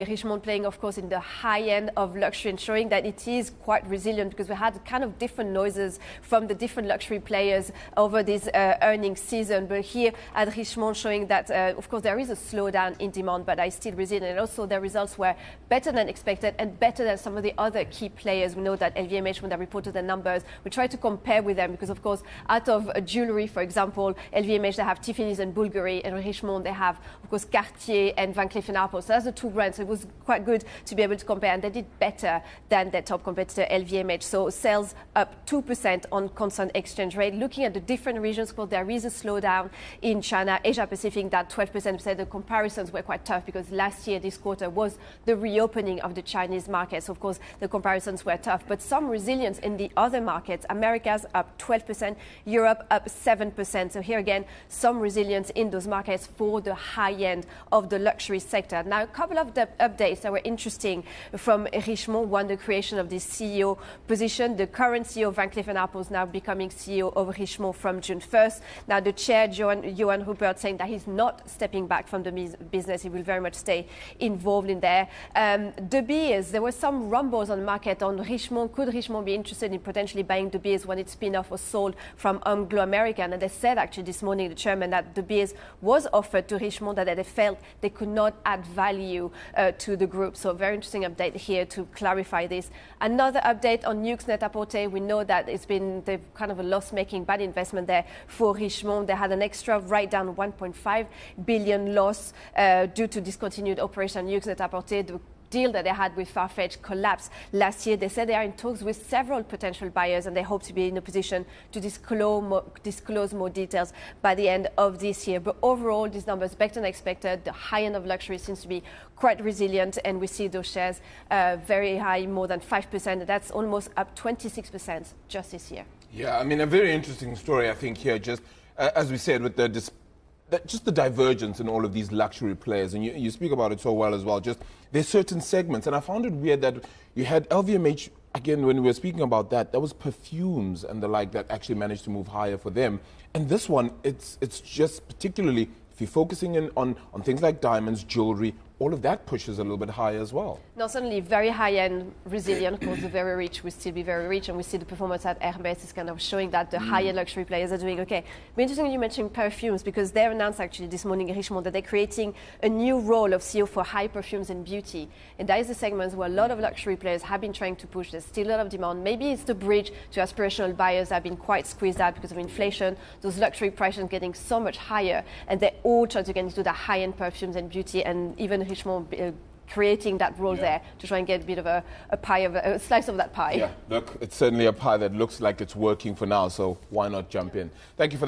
Richemont playing, of course, in the high end of luxury and showing that it is quite resilient, because we had kind of different noises from the different luxury players over this earnings season. But here at Richemont showing that, of course, there is a slowdown in demand, but it's still resilient. And also their results were better than expected and better than some of the other key players. We know that LVMH, when they reported their numbers, we try to compare with them because, of course, out of jewelry, for example, LVMH, they have Tiffany's and Bulgari, and Richemont, they have, of course, Cartier and Van Cleef & Arpels. So that's the two brands. So it was quite good to be able to compare, and they did better than their top competitor LVMH. So sales up 2% on constant exchange rate. Looking at the different regions, well, there is a slowdown in China, Asia Pacific, that 12%. Said the comparisons were quite tough because last year this quarter was the reopening of the Chinese market. So of course the comparisons were tough, but some resilience in the other markets. Americas up 12%, Europe up 7%. So here again, some resilience in those markets for the high end of the luxury sector. Now, a couple of the updates that were interesting from Richemont. One, the creation of this CEO position. The current CEO, Van Cleef & Arpels, now becoming CEO of Richemont from June 1st. Now, the chair, Johan Rupert, saying that he's not stepping back from the business. He will very much stay involved in there. De Beers, there were some rumbles on the market on Richemont. Could Richemont be interested in potentially buying De Beers when its spin-off was sold from Anglo-American? And they said actually this morning, the chairman, that De Beers was offered to Richemont, that they felt they could not add value to the group. So very interesting update here to clarify this. Another update on Yoox Net-a-Porter. We know that it's been the kind of a loss-making bad investment there for Richemont. They had an extra write-down, 1.5 billion loss due to discontinued operation. Yoox Net-a-Porter, the deal that they had with Farfetch collapsed last year. They said they are in talks with several potential buyers, and they hope to be in a position to disclose more details by the end of this year. But overall, these numbers better than expected. The high end of luxury seems to be quite resilient, and we see those shares very high, more than 5%. That's almost up 26% just this year. Yeah, I mean, a very interesting story, I think, here, just as we said, with just the divergence in all of these luxury players, and you speak about it so well as well. Just there's certain segments, and I found it weird that you had LVMH, again, when we were speaking about that was perfumes and the like that actually managed to move higher for them. And this one, it's just particularly, if you're focusing in on things like diamonds, jewelry, all of that pushes a little bit higher as well. No, certainly very high-end, resilient. Of course, the very rich will still be very rich, and we see the performance at Hermès is kind of showing that the high-end luxury players are doing okay. But interesting you mentioned perfumes, because they announced actually this morning, Richemont, that they're creating a new role of CEO for high perfumes and beauty. And that is the segment where a lot of luxury players have been trying to push. There's still a lot of demand. Maybe it's the bridge to aspirational buyers that have been quite squeezed out because of inflation. Those luxury prices getting so much higher, and they all try to get into the high-end perfumes and beauty, and even Richemont creating that role there to try and get a bit of a pie, of a slice of that pie. Yeah, look, it's certainly a pie that looks like it's working for now, so why not jump in? Thank you for that.